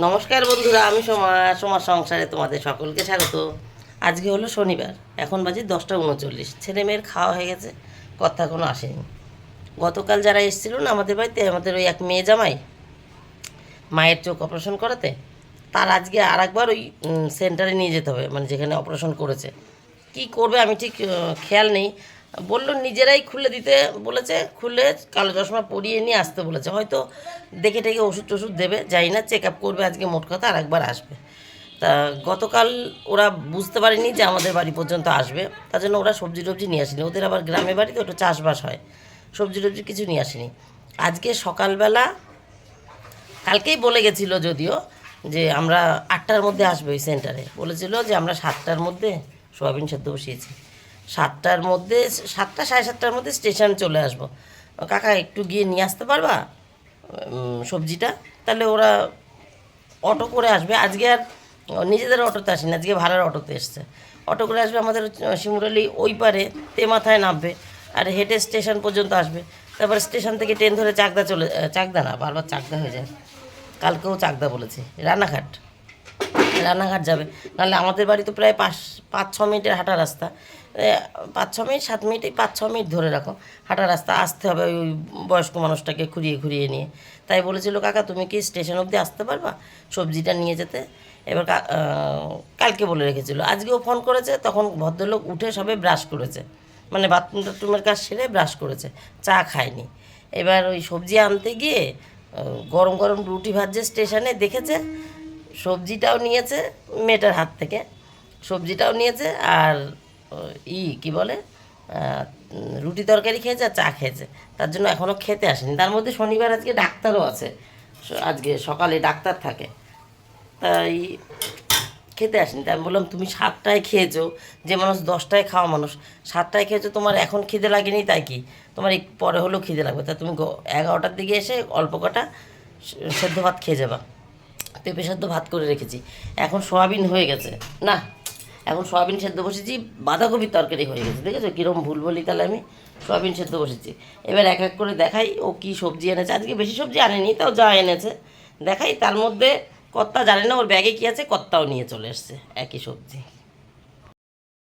নমস্কার বন্ধুরা, আমি সোমার সংসারে তোমাদের সকলকে স্বাগত। আজকে হলো শনিবার, এখন বাজে 10টা 39। ছেলে মেয়ের খাওয়া হয়ে গেছে, কথা এখনও আসেনি। গতকাল যারা এসেছিল না আমাদের বাড়িতে, আমাদের ওই এক মেয়ে জামাই মায়ের চোখ অপারেশন করাতে, তার আজকে আর একবার ওই সেন্টারে নিয়ে যেতে হবে, মানে যেখানে অপারেশন করেছে। কি করবে আমি ঠিক খেয়াল নেই। বললো নিজেরাই খুলে দিতে বলেছে, খুলে কালো চশমা পরিয়ে নিয়ে আসতে বলেছে। হয়তো দেখে টেকে ওষুধ টষুধ দেবে, যাই না, চেক আপ করবে আজকে, মোট কথা আর একবার আসবে। তা গতকাল ওরা বুঝতে পারেনি যে আমাদের বাড়ি পর্যন্ত আসবে, তার জন্য ওরা সবজি টবজি নিয়ে আসেনি। ওদের আবার গ্রামে বাড়িতে একটু চাষবাস হয়, সবজি টবজি কিছু নিয়ে আসেনি। আজকে সকালবেলা, কালকেই বলে গেছিলো যদিও, যে আমরা 8টার মধ্যে আসবো। এই সেন্টারে বলেছিল যে আমরা 7টার মধ্যে সোয়াবিন সেদ্ধ বসিয়েছি, 7টার মধ্যে, 7টা সাড়ে 7টার মধ্যে স্টেশন চলে আসবো। কাকা একটু গিয়ে নিয়ে আসতে পারবা সবজিটা? তাহলে ওরা অটো করে আসবে আজকে। আর নিজেদের অটোতে আসেনি, আজকে ভাড়ার অটোতে এসছে। অটো করে আসবে আমাদের শিমুরালি ওই পারে তেমাথায় নামবে, আর হেঁটে স্টেশন পর্যন্ত আসবে। তারপর স্টেশন থেকে ট্রেন ধরে চাকদা চলে, চাকদা না, বারবার চাকদা হয়ে যায়, কালকেও চাকদা বলেছি, রানাঘাট, রানাঘাট যাবে। নাহলে আমাদের বাড়ি তো প্রায় 5-6 মিনিটের হাঁটা রাস্তা, 5-6 মিনিট, 7 মিনিট, এই 5-6 মিনিট ধরে রাখো হাঁটা রাস্তা। আসতে হবে ওই বয়স্ক মানুষটাকে ঘুরিয়ে ঘুরিয়ে নিয়ে। তাই বলেছিল কাকা তুমি কি স্টেশন অবধি আসতে পারবা সবজিটা নিয়ে যেতে? এবার কালকে বলে রেখেছিল, আজকেও ফোন করেছে, তখন ভদ্রলোক উঠে সবে ব্রাশ করেছে, মানে বাথরুম টাথরুমের কাজ সেরে ব্রাশ করেছে, চা খায়নি। এবার ওই সবজি আনতে গিয়ে গরম গরম রুটি ভাজছে স্টেশনে, দেখেছে, সবজিটাও নিয়েছে মেয়েটার হাত থেকে, সবজিটাও নিয়েছে, আর কি বলে, রুটি তরকারি খেয়েছে আর চা খেয়েছে। তার জন্য এখনও খেতে আসেনি। তার মধ্যে শনিবার আজকে ডাক্তারও আছে, আজকে সকালে ডাক্তার থাকে, তাই খেতে আসেনি। তাই আমি বললাম তুমি 7টায় খেয়েছো, যে মানুষ 10টায় খাওয়া মানুষ, 7টায় খেয়েছো, তোমার এখন খিদে লাগেনি তাই কি, তোমার একটু পরে হলেও খিদে লাগবে, তা তুমি 11টার দিকে এসে অল্প কটা সেদ্ধ ভাত খেয়ে যাবা। পেঁপে সেদ্ধ ভাত করে রেখেছি, এখন সয়াবিন হয়ে গেছে, না এখন সয়াবিন সেদ্ধ বসেছি, বাঁধাকপির তরকারি হয়ে গেছে। দেখেছো কীরকম ভুল বলি, তাহলে আমি সয়াবিন সেদ্ধ বসেছি। এবার এক এক করে দেখাই ও কী সবজি এনেছে। আজকে বেশি সবজি আনেনি, তাও যা এনেছে দেখাই। তার মধ্যে কর্তা জানে না ওর ব্যাগে কী আছে, কর্তাও নিয়ে চলে এসছে একই সবজি।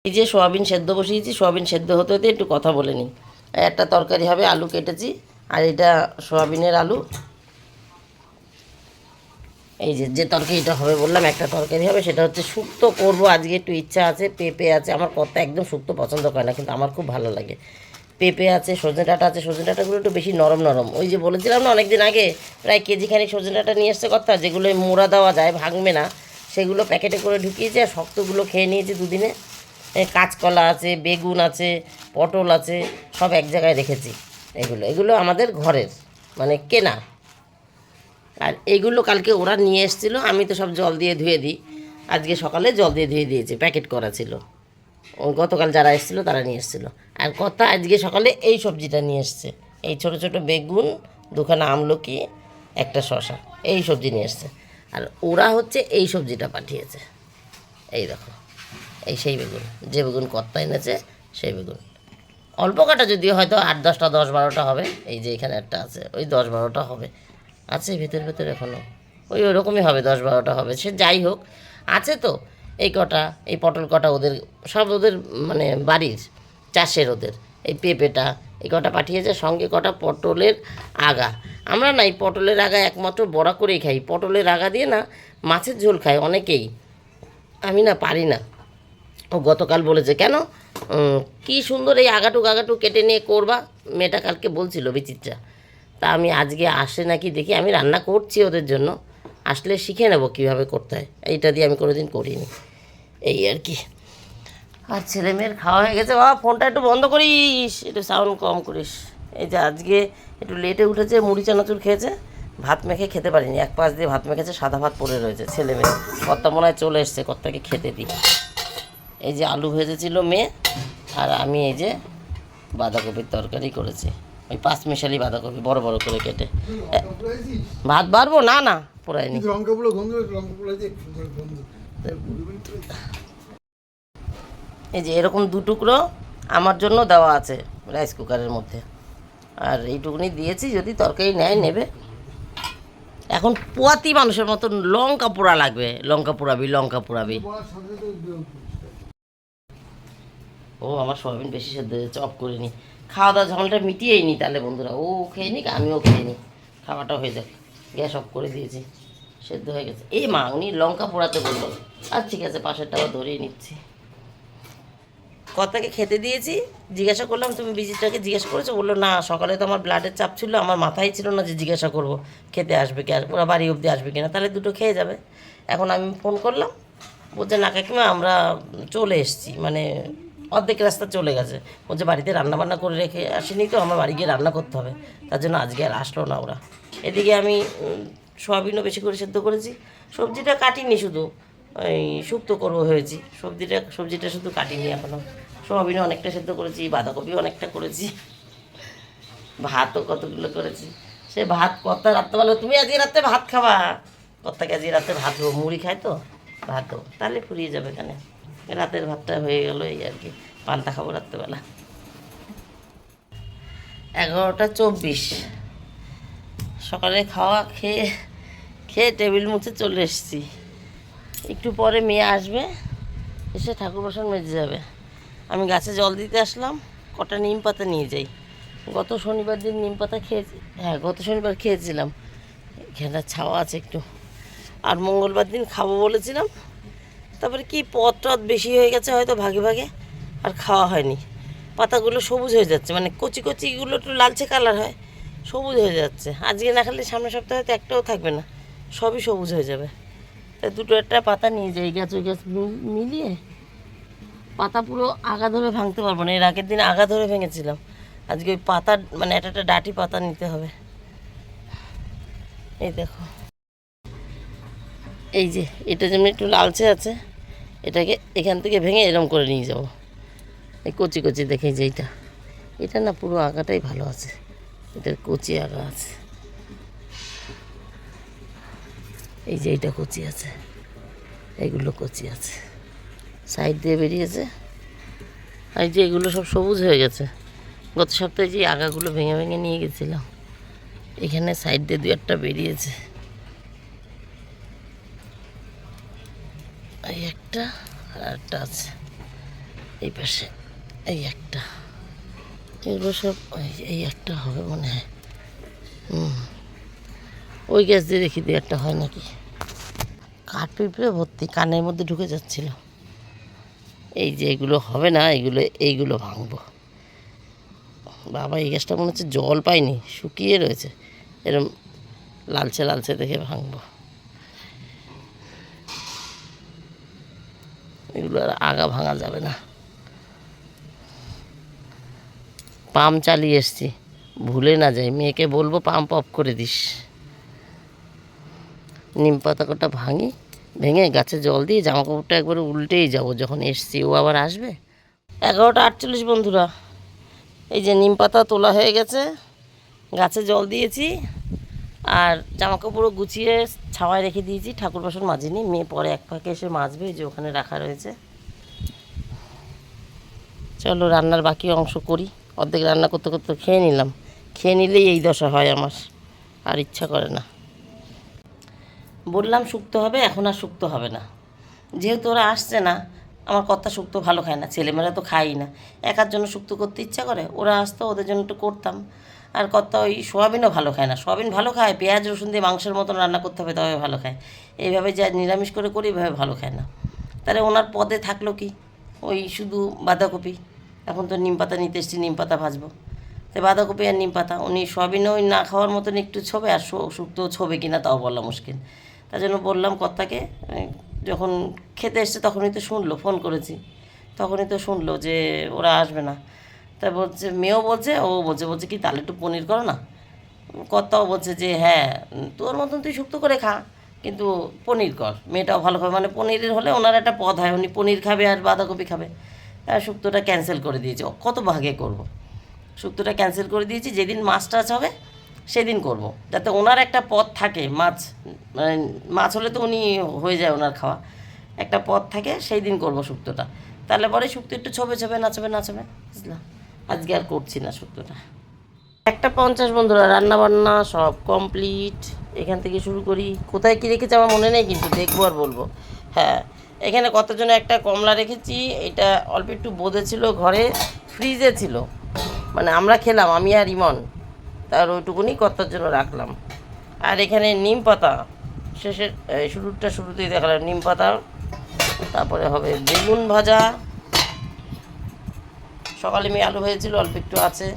এই যে সোয়াবিন সেদ্ধ বসিয়েছি, সোয়াবিন সেদ্ধ হতে হতে একটু কথা বলে নিই। একটা তরকারি হবে, আলু কেটেছি, আর এটা সোয়াবিনের আলু। এই যে তরকারিটা হবে বললাম, একটা তরকারি হবে, সেটা হচ্ছে শুক্তো করবো আজকে, একটু ইচ্ছা আছে। পেঁপে আছে, আমার কর্তা একদম শুক্তো পছন্দ করে না, কিন্তু আমার খুব ভালো লাগে। পেঁপে আছে, সজনে ডাঁটা আছে, সজনে ডাঁটাগুলো একটু বেশি নরম নরম, ওই যে বলেছিলাম না অনেক দিন আগে, প্রায় কেজিখানিক সজনে ডাঁটা নিয়ে এসছে কর্তা, যেগুলো মোড়া দেওয়া যায়, ভাঙবে না, সেগুলো প্যাকেটে করে ঢুকিয়েছে। আর শক্তগুলো খেয়ে নিয়েছি দুদিনে। কাঁচকলা আছে, বেগুন আছে, পটল আছে, সব এক জায়গায় রেখেছি। এগুলো এগুলো আমাদের ঘরের, মানে কেনা। আর এগুলো কালকে ওরা নিয়ে এসেছিলো, আমি তো সব জল দিয়ে ধুয়ে দিই, আজকে সকালে জল দিয়ে ধুয়ে দিয়েছি, প্যাকেট করা ছিল। গতকাল যারা এসেছিলো তারা নিয়ে এসেছিলো। আর কথা আজকে সকালে এই সবজিটা নিয়ে এসছে, এই ছোট ছোট বেগুন, দুখানা আমলকি, একটা শশা, এই সবজি নিয়ে এসছে। আর ওরা হচ্ছে এই সবজিটা পাঠিয়েছে, এই দেখো, এই সেই বেগুন, যে বেগুন কর্তা এনেছে সেই বেগুন। অল্প কাটা যদিও, হয়তো 8-10টা, 10-12টা হবে। এই যে এখানে একটা আছে, ওই 10-12টা হবে, আছে ভেতরে ভেতরে এখনও, ওই ওরকমই হবে, 10-12টা হবে। সে যাই হোক, আছে তো। এই কটা, এই পটল কটা ওদের, সব ওদের মানে বাড়ির চাষের ওদের। এই পেঁপেটা, এই কটা পাঠিয়েছে, সঙ্গে কটা পটলের আগা। আমরা না এই পটলের আগা একমাত্র বড়া করেই খাই, পটলের আগা দিয়ে না মাছের ঝোল খায় অনেকেই, আমি না পারি না। ও গতকাল বলেছে কেন, কি সুন্দর এই আগাটুক আগাটুক কেটে নিয়ে করবা, মেয়েটা কালকে বলছিল বিচিত্রা। তা আমি আজকে আসে নাকি দেখি, আমি রান্না করছি ওদের জন্য, আসলে শিখে নেবো কীভাবে করতে হয়, এইটা দিয়ে আমি কোনোদিন করিনি, এই আর কি। আর ছেলে মেয়ের খাওয়া হয়ে গেছে। বাবা ফোনটা একটু বন্ধ করিস, একটু সাউন্ড কম করিস। এই যে আজকে একটু লেটে উঠেছে, মুড়ি চানাচুর খেয়েছে, ভাত মেখে খেতে পারিনি, এক পাশ দিয়ে ভাত মেখেছে, সাদা ভাত পড়ে রয়েছে। ছেলে মেয়ে, কর্তা মনে হয় চলে এসছে, কর্তাকে খেতে দিই। এই যে আলু ভেজেছিল মেয়ে, আর আমি এই যে বাঁধাকপির তরকারি করেছি, ওই 5 মিশালি বাঁধাকপি বড় বড় করে কেটে। ভাত বাড়বো না, না পোড়াইনি। এই যে এরকম 2 টুকরো আমার জন্য দেওয়া আছে রাইস কুকারের মধ্যে, আর এইটুকুনি দিয়েছি, যদি তরকারি নেয় নেবে। এখন পোয়াতি মানুষের মতন লঙ্কা পোড়া লাগবে, লঙ্কা পোড়াবি, লঙ্কা পোড়াবি। ও আমার সোয়াবিন বেশি সেদ্ধ হয়েছে, অফ করে নি। খাওয়া দাওয়া ঝামেলাটা মিটিয়েই নি তাহলে বন্ধুরা, ও খেয়ে নিক আমিও খেয়ে নিই, খাওয়াটা হয়ে যাক। গ্যাস অফ করে দিয়েছি, সেদ্ধ হয়ে গেছে। এই মা উনি লঙ্কা পোড়াতে বললো, আর ঠিক আছে পাশেরটাও ধরিয়ে নিচ্ছি। কর্তাকে খেতে দিয়েছি, জিজ্ঞাসা করলাম তুমি বিজিটাকে জিজ্ঞাসা করেছো? বললো না, সকালে তো আমার ব্লাডের চাপ ছিল, আমার মাথায় ছিল না যে জিজ্ঞাসা করবো খেতে আসবে কি, আর ওরা বাড়ি অবধি আসবে কিনা, তাহলে দুটো খেয়ে যাবে। এখন আমি ফোন করলাম, বলছে না কাকিমা আমরা চলে এসেছি, মানে অর্ধেক রাস্তা চলে গেছে। বলছে বাড়িতে রান্নাবান্না করে রেখে আসেনি তো, আমার বাড়ি গিয়ে রান্না করতে হবে, তার জন্য আজকে আর আসলো না ওরা। এদিকে আমি সোয়াবিনও বেশি করে সেদ্ধ করেছি, সবজিটা কাটিনি, শুধু ওই শুক্তো করবো হয়েছি, সবজিটা শুধু কাটিনি এখনও। সোয়াবিনও অনেকটা সেদ্ধ করেছি, বাঁধাকপিও অনেকটা করেছি, ভাতও কতগুলো করেছি। সে ভাত কর্তা রাত্রেবেলা, তুমি আজকে রাত্রে ভাত খাবা, কর্তাকে আজকে রাত্রে ভাত দেবো, মুড়ি খায় তো ভাতও, তাহলে ফুরিয়ে যাবে এখানে। রাতের ভাতটা হয়ে গেল এই আর কি, পান্তা খাবো রাত্রেবেলা। 11টা 24, সকালে খাওয়া খেয়ে খেয়ে টেবিল মুছে চলে এসেছি। একটু পরে মেয়ে আসবে, এসে ঠাকুর বাসন মেজে যাবে। আমি গাছে জল দিতে আসলাম, কটা নিম পাতা নিয়ে যাই। গত শনিবার দিন নিম পাতা খেয়েছি, হ্যাঁ গত শনিবার খেয়েছিলাম, এখানে ছাওয়া আছে একটু। আর মঙ্গলবার দিন খাবো বলেছিলাম, তারপরে কি পদ টদ বেশি হয়ে গেছে হয়তো ভাগে ভাগে, আর খাওয়া হয়নি। পাতাগুলো সবুজ হয়ে যাচ্ছে, মানে কচি কচিগুলো একটু লালচে কালার হয়, সবুজ হয়ে যাচ্ছে। আজকে না খেলে সামনের সপ্তাহে হয়তো একটাও থাকবে না, সবই সবুজ হয়ে যাবে। তাই দুটো একটা পাতা নিয়ে যাই, গাছ ওই গাছ মিলিয়ে। পাতা পুরো আগা ধরে ভাঙতে পারবো না, এর আগের দিন আগা ধরে ভেঙেছিলাম, আজকে ওই পাতা মানে একটা ডাঁটি পাতা নিতে হবে। এই দেখো, এই যে এটা যেমন একটু লালচে আছে, এটাকে এখান থেকে ভেঙে এরম করে নিয়ে যাব। এই কচি কচি দেখে যে এটা না পুরো আগাটাই ভালো আছে, এটার কচি আগা আছে, এই যে এইটা কচি আছে, এইগুলো কচি আছে, সাইড দিয়ে বেরিয়েছে। আর যে এগুলো সব সবুজ হয়ে গেছে, গত সপ্তাহে যে আগাগুলো ভেঙে ভেঙে নিয়ে গেছিলাম, এখানে সাইড দিয়ে দু একটা বেরিয়েছে, এই একটা আর একটা আছে এই পাশে, এই একটা, এগুলো সব এই একটা হবে মনে হয়। ওই গ্যাস দিয়ে দেখি দু একটা হয় নাকি। কাঠ পিঁপড়ে ভর্তি, কানের মধ্যে ঢুকে যাচ্ছিল। এই যে এগুলো হবে না, এইগুলো ভাঙবো। বাবা এই গ্যাসটা মনে হচ্ছে জল পাইনি, শুকিয়ে রয়েছে, এরম লালচে লালচে দেখে ভাঙবো। এগুলো আর আগা ভাঙা যাবে না। পাম্প চালিয়ে এসছি, ভুলে না যাই, মেয়েকে বলবো পাম্প অফ করে দিস। নিম পাতা কটা ভাঙি, ভেঙে গাছে জল দিয়ে জামা কাপড়টা একবারে উল্টেই যাব যখন এসছি, ও আবার আসবে। 11টা 48 বন্ধুরা, এই যে নিম পাতা তোলা হয়ে গেছে, গাছে জল দিয়েছি, আর জামা কাপড়ও গুছিয়ে ছাওয়ায় রেখে দিয়েছি। ঠাকুর বাসন মাজিনি, মেয়ে পরে এক ফাঁকে এসে মাজবে, যে ওখানে রাখা রয়েছে। চলো রান্নার বাকি অংশ করি। অর্ধেক রান্না করতে করতে খেয়ে নিলাম, খেয়ে নিলেই এই দশা হয় আমার, আর ইচ্ছা করে না। বললাম শুক্তো হবে, এখন আর শুক্তো হবে না, যেহেতু ওরা আসছে না। আমার কর্তা শুক্তো ভালো খায় না, ছেলেমেয়েরা তো খায়ই না, একার জন্য শুক্তো করতে ইচ্ছা করে, ওরা আসতো ওদের জন্য একটু করতাম। আর কর্তা ওই সোয়াবিনও ভালো খায় না, সোয়াবিন ভালো খায় পেঁয়াজ রসুন দিয়ে মাংসের মতন রান্না করতে হবে তবে ভালো খায়, এইভাবে যা নিরামিষ করে করি এইভাবে ভালো খায় না। তাহলে ওনার পদে থাকলো কি, ওই শুধু বাঁধাকপি, এখন তো নিম পাতা নিতে এসেছি, নিম পাতা ভাজবো, তাই বাঁধাকপি আর নিম পাতা। উনি সোয়াবিনও ওই না খাওয়ার মতন একটু ছোবে, আর শুক্তো ছোবে কিনা তাও বলা মুশকিল। তার জন্য বললাম কর্তাকে, যখন খেতে এসছে তখনই তো শুনলো, ফোন করেছি তখনই তো শুনলো যে ওরা আসবে না। তাই বলছে, মেয়েও বলছে, ও বলছে কি তাহলে একটু পনির করো না। কর্তাও বলছে যে হ্যাঁ তোর মতন তুই শুক্তো করে খা, কিন্তু পনির কর, মেয়েটাও ভালো খাবে, মানে পনিরের হলে ওনার একটা পদ হয়, উনি পনির খাবে আর বাঁধাকপি খাবে। শুক্তোটা ক্যান্সেল করে দিয়েছি, কত ভাগে করব। শুক্তোটা ক্যান্সেল করে দিয়েছি, যেদিন মাছ টাছ হবে সেদিন করব, যাতে ওনার একটা পদ থাকে। মাছ মানে মাছ হলে তো উনি হয়ে যায় ওনার খাওয়া, একটা পদ থাকে, সেই দিন করবো শুক্তোটা। তাহলে পরে শুক্তো একটু ছবে নাচবে, বুঝলাম। আজকে আর করছি না শুক্তোটা। 1টা 50 বন্ধুরা, রান্না বান্না সব কমপ্লিট। এখান থেকে শুরু করি। কোথায় কী রেখেছি আমার মনে নেই, কিন্তু দেখবো আর বলবো। হ্যাঁ, এখানে কতজন একটা কমলা রেখেছি, এটা অল্প একটু বোঁদে ছিল ঘরে, ফ্রিজে ছিল, মানে আমরা খেলাম আমি আর ইমন, তার ওইটুকুনি কর্তার জন্য রাখলাম। আর এখানে নিম পাতা, শেষের শুরুতেই দেখালাম নিম পাতা। তারপরে হবে বেগুন ভাজা, সকালে মেয়ে আলু হয়েছিল অল্প একটু আছে।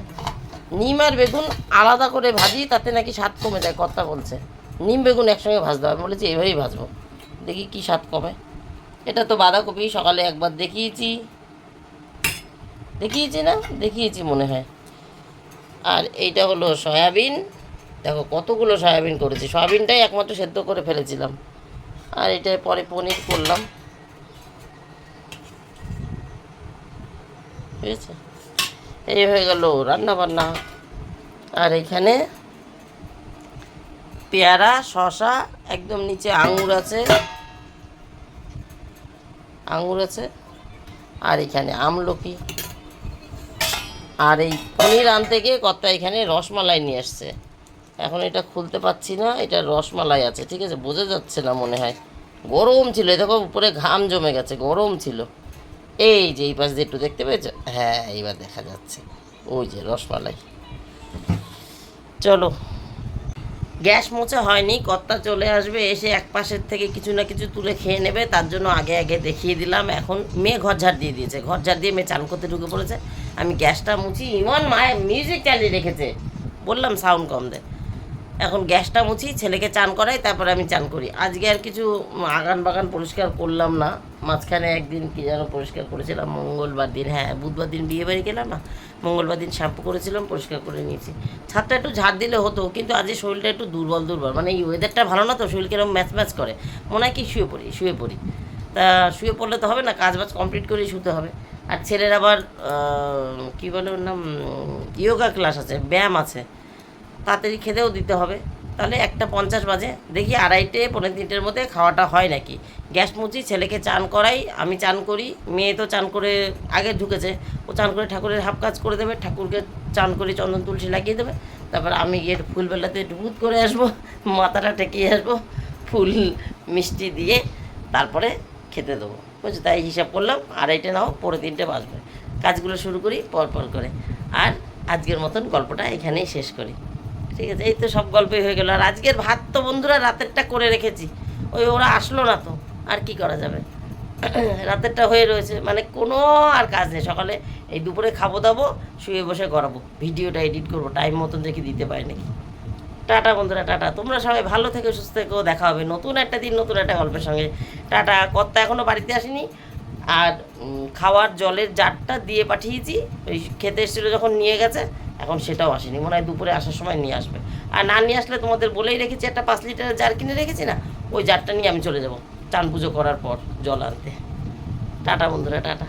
নিম আর বেগুন আলাদা করে ভাজি, তাতে নাকি স্বাদ কমে যায়, কর্তা বলছে। নিম বেগুন একসঙ্গে ভাজতে হবে, বলেছি এভাবেই ভাজবো, দেখি কি স্বাদ কমে। এটা তো বাঁধাকপি, সকালে একবার দেখিয়েছি না, দেখিয়েছি মনে হয়। আর এইটা হলো সয়াবিন, দেখো কতগুলো সয়াবিন করেছি, সয়াবিনটাই একমাত্র সেদ্ধ করে ফেলেছিলাম। আর এটা পরে পনির করলাম, ঠিক আছে। এই হয়ে গেল রান্না বান্না। আর এখানে পেয়ারা, শসা, একদম নিচে আঙুর আছে, আর এখানে আমলকি। আর এই পনির আনতে গিয়ে কর্তা এখানে রসমালাই নিয়ে আসছে। এখন এটা খুলতে পারছি না, এটা রসমালাই আছে, ঠিক আছে, বোঝা যাচ্ছে না মনে হয়, গরম ছিল, দেখো উপরে ঘাম জমে গেছে, গরম ছিল। এই যে এই পাশ দিয়ে একটু দেখতে পেয়েছো, হ্যাঁ এইবার দেখা যাচ্ছে, ওই যে রসমালাই। চলো, গ্যাস মোছা হয়নি, কর্তা চলে আসবে, এসে এক পাশের থেকে কিছু না কিছু তুলে খেয়ে নেবে, তার জন্য আগে আগে দেখিয়ে দিলাম। এখন মেয়ে ঘর ঝাড় দিয়ে দিয়েছে, ঘর ঝাড় দিয়ে মেয়ে চান করতে ঢুকে পড়েছে। আমি গ্যাসটা মুছি, ইমন মায়ের মিউজিক চালিয়ে রেখেছে, বললাম সাউন্ড কম দে। এখন গ্যাসটা মুছি, ছেলেকে চান করাই, তারপরে আমি চান করি। আজকে আর কিছু আগান বাগান পরিষ্কার করলাম না, মাঝখানে একদিন কী যেন পরিষ্কার করেছিলাম, মঙ্গলবার দিন, হ্যাঁ বুধবার দিন বিয়ে বাড়ি গেলাম না, মঙ্গলবার দিন শ্যাম্পু করেছিলাম, পরিষ্কার করে নিয়েছি। ছাদটা একটু ঝাড় দিলে হতো, কিন্তু আজ শরীরটা একটু দুর্বল, মানে এই ওয়েদারটা ভালো না তো, শরীর কিরকম ম্যাচ করে, মনে হয় কি শুয়ে পড়ি। তা শুয়ে পড়লে তো হবে না, কাজ বাজ কমপ্লিট করেই শুতে হবে। আর ছেলের আবার কী বলে ওর নাম, ইয়োগা ক্লাস আছে, ব্যায়াম আছে, তাড়াতাড়ি খেতেও দিতে হবে। তাহলে 1:50 বাজে, দেখি 2:30 পৌনে 3টের মধ্যে খাওয়াটা হয় নাকি। গ্যাস মুছি, ছেলেকে চান করাই, আমি চান করি, মেয়ে তো চান করে আগে ঢুকেছে, ও চান করে ঠাকুরের হাফ কাজ করে দেবে, ঠাকুরকে চান করে চন্দন তুলসী লাগিয়ে দেবে। তারপর আমি গিয়ে ফুলবেলাতে একটু ভূত করে আসবো, মাথাটা টেকিয়ে আসবো, ফুল মিষ্টি দিয়ে তারপরে খেতে দেবো, বুঝছো। তাই হিসাব করলাম 2:30 নাও, পৌনে 3টে বাজবে। কাজগুলো শুরু করি পর করে। আর আজকের মতন গল্পটা এখানেই শেষ করি, ঠিক আছে। এই তো সব গল্পই হয়ে গেল। আর আজকের ভাত তো বন্ধুরা রাতেরটা করে রেখেছি, ওরা আসলো না তো আর কি করা যাবে, রাতেরটা হয়ে রয়েছে, মানে কোনো আর কাজ নেই। সকালে এই দুপুরে খাবো দাবো, শুয়ে বসে করাবো, ভিডিওটা এডিট করবো, টাইম মতন দেখে দিতে পারি নাকি। টাটা বন্ধুরা, টাটা, তোমরা সবাই ভালো থেকো, সুস্থ থেকো, দেখা হবে নতুন একটা দিন নতুন একটা গল্পের সঙ্গে। টাটা। কর্তা এখনও বাড়িতে আসেনি। আর খাওয়ার জলের জারটা দিয়ে পাঠিয়েছি, ওই খেতে এসেছিলো যখন নিয়ে গেছে, এখন সেটাও আসেনি, মনে হয় দুপুরে আসার সময় নিয়ে আসবে। আর না নিয়ে আসলে তোমাদের বলেই রেখেছি, একটা 5 লিটারের জার কিনে রেখেছি না, ওই জারটা নিয়ে আমি চলে যাব চান পুজো করার পর জল আনতে। টাটা বন্ধুরা, টাটা।